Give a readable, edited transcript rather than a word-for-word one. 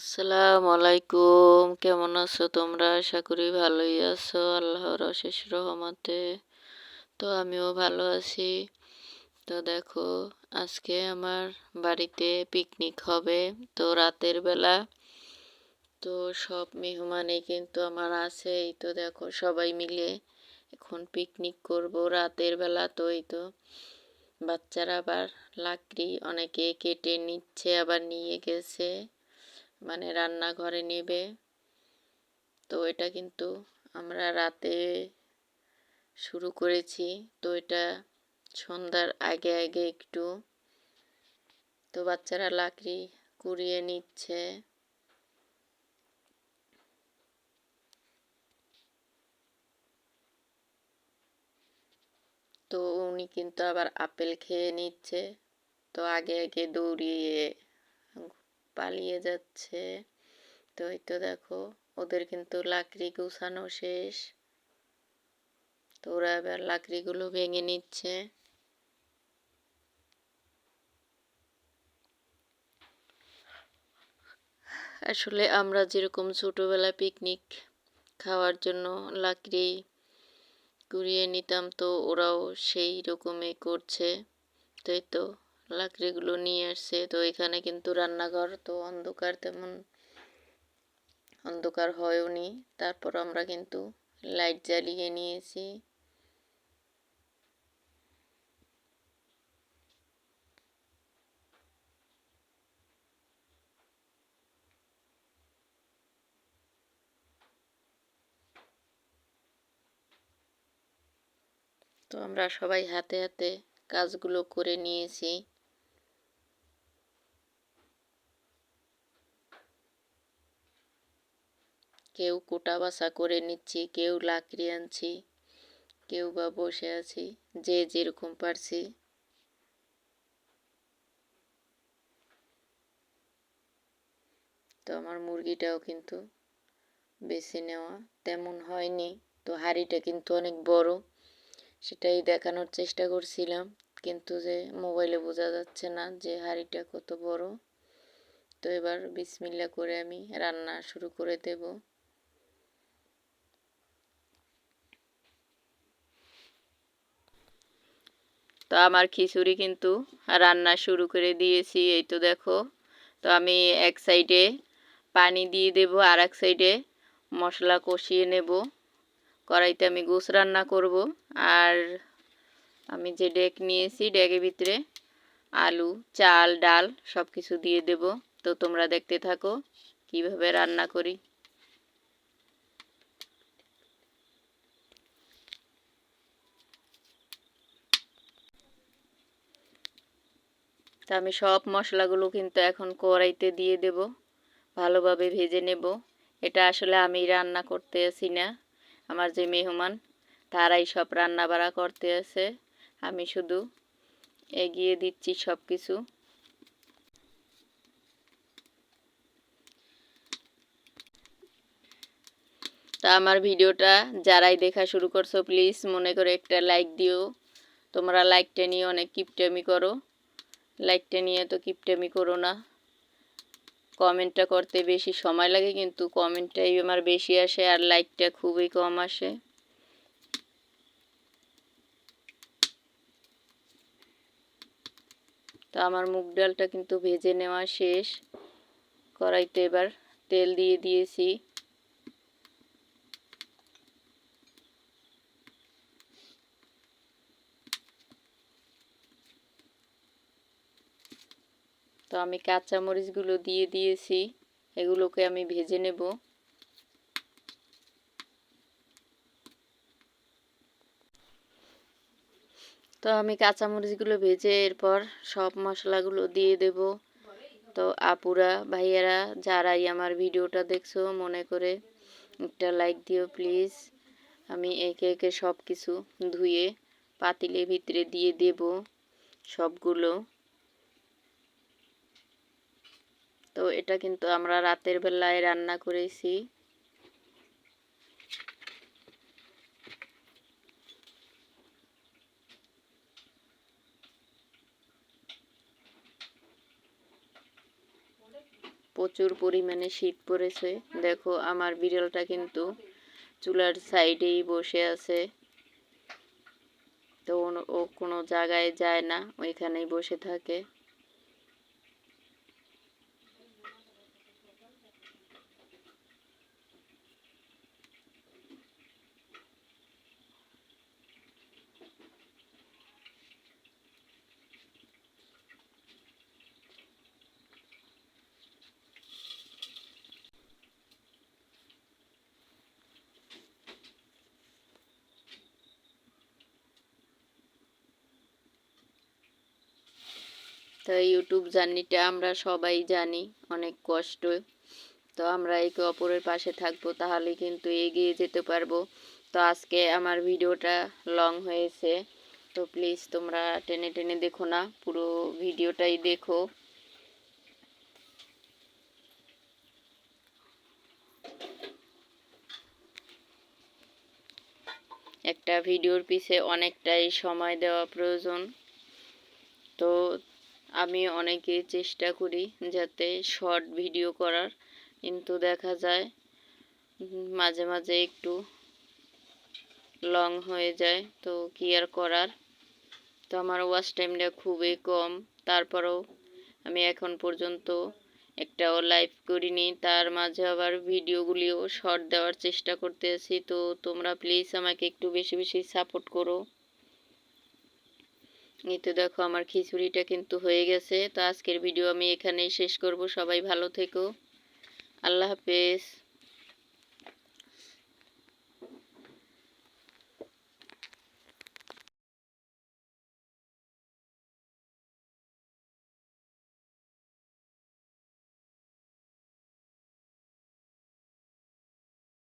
আসসালামু আলাইকুম। কেমন আছো তোমরা? আশা করি ভালোই আছো আল্লাহর অশেষ রহমতে। তো আমিও ভালো আছি। তো দেখো, আজকে আমার বাড়িতে পিকনিক হবে। তো রাতের বেলা তো সব মেহমানই কিন্তু আমার আছে। এই তো দেখো, সবাই মিলে এখন পিকনিক করব রাতের বেলা। তো এই তো বাচ্চারা আবার লাকড়ি অনেকে কেটে নিচ্ছে, আবার নিয়ে গেছে, মানে রান্নাঘরে নেবে। তো এটা কিন্তু আমরা রাতে শুরু করেছি। তো এটা সন্ধ্যার আগে আগে একটু। তো বাচ্চারা লাকড়ি কুড়িয়ে নিচ্ছে। তো উনি কিন্তু আবার আপেল খেয়ে নিচ্ছে। তো আগে আগে দৌড়িয়ে পালিয়ে যাচ্ছে। তো এই তো দেখো, ওদের কিন্তু লাকড়ি গুছানো শেষ। তো ওরা এবার লাকড়িগুলো ভেঙে নিচ্ছে। আসলে আমরা যেরকম ছোটবেলায় পিকনিক খাওয়ার জন্য লাকড়ি কুড়িয়ে নিতাম, তো ওরাও সেই রকমই করছে। তো এই তো লাকড়িগুলো নিয়ে আসছে। তো এখানে কিন্তু রান্নাঘর, তো অন্ধকার, তেমন অন্ধকার হয়ওনি। তারপর আমরা কিন্তু লাইট জ্বালিয়ে নিয়েছি। তো আমরা সবাই হাতে হাতে কাজগুলো করে নিয়েছি। কেউ কোটা বাছা করে নিচ্ছি, কেউ লাকড়ি আনছি, কেউ বা বসে আছি, যে যেরকম পারছি। তো আমার মুরগিটাও কিন্তু বেছে নেওয়া তেমন হয়নি। তো হাঁড়িটা কিন্তু অনেক বড়, সেটাই দেখানোর চেষ্টা করছিলাম, কিন্তু যে মোবাইলে বোঝা যাচ্ছে না যে হাঁড়িটা কত বড়। তো এবার বিসমিল্লা করে আমি রান্না শুরু করে দেব। তো আমার খিচুড়ি কিন্তু রান্না শুরু করে দিয়েছি। এই তো দেখো, তো আমি এক সাইডে পানি দিয়ে দেব, আর এক সাইডে মশলা কষিয়ে নেব। কড়াইতে আমি গোস রান্না করব। আর আমি যে ডেক নিয়েছি, ডেকের ভিতরে আলু, চাল, ডাল সব কিছু দিয়ে দেব। তো তোমরা দেখতে থাকো কিভাবে রান্না করি। তা আমি সব মশলাগুলো কিন্তু এখন কড়াইতে দিয়ে দেব, ভালোভাবে ভেজে নেব। এটা আসলে আমি রান্না করতে আসি না, আমার যে মেহমান তারাই সব রান্না বাড়া করতে আছে, আমি শুধু এগিয়ে দিচ্ছি সব কিছু। তা আমার ভিডিওটা যারাই দেখা শুরু করছো, প্লিজ মনে করে একটা লাইক দিও। তোমরা লাইকটা নিয়ে অনেক কিপটেমি করো, লাইকটা নিয়ে তো কিপটেমি করো না। কমেন্টটা করতে বেশি সময় লাগে, কিন্তু কমেন্টটাই আমার বেশি আসে, আর লাইকটা খুবই কম আসে। তো আমার মুগ ডালটা কিন্তু ভেজে নেওয়া শেষ। কড়াইতে এবার তেল দিয়ে দিয়েছি। তো আমি কাঁচা মরিচগুলো দিয়ে দিয়েছি, এগুলোকে আমি ভেজে নেব। তো আমি কাঁচা মরিচগুলো ভেজে এরপর সব মশলাগুলো দিয়ে দেব। তো আপুরা ভাইয়ারা যারাই আমার ভিডিওটা দেখছো, মনে করে একটা লাইক দিও প্লিজ। আমি একে একে সব কিছু ধুয়ে পাতিলের ভিতরে দিয়ে দেব সবগুলো। তো এটা কিন্তু আমরা রাতের বেলায় রান্না করেছি। প্রচুর পরিমাণে শীত পড়েছে। দেখো আমার বিড়ালটা কিন্তু চুলার সাইডেই বসে আছে। তো ও কোনো জায়গায় যায় না, ওইখানেই বসে থাকে। তো ইউটিউব জার্নিটা আমরা সবাই জানি অনেক কষ্ট। তো আমরা একে অপরের পাশে থাকবো, তাহলে কিন্তু এগিয়ে যেতে পারবো। তো আজকে আমার ভিডিওটা লং হয়েছে, তো প্লিজ তোমরা টেনে টেনে দেখো না, পুরো ভিডিওটাই দেখো। একটা ভিডিওর পিছে অনেকটাই সময় দেওয়া প্রয়োজন। তো আমি অনেকেই চেষ্টা করি যাতে শর্ট ভিডিও করার, কিন্তু দেখা যায় মাঝে মাঝে একটু লং হয়ে যায়। তো কি আর করার। তো আমার ওয়াচ টাইমটা খুবই কম, তারপরেও আমি এখন পর্যন্ত একটাও লাইভ করিনি। তার মাঝে আবার ভিডিওগুলিও শর্ট দেওয়ার চেষ্টা করতেছি। তো তোমরা প্লিজ আমাকে একটু বেশি বেশি সাপোর্ট করো। এই তো দেখো আমার খিচুড়িটা কিন্তু হয়ে গেছে। তো আজকের ভিডিও আমি এখানেই শেষ করব। সবাই ভালো থেকো। আল্লাহ হাফেজ।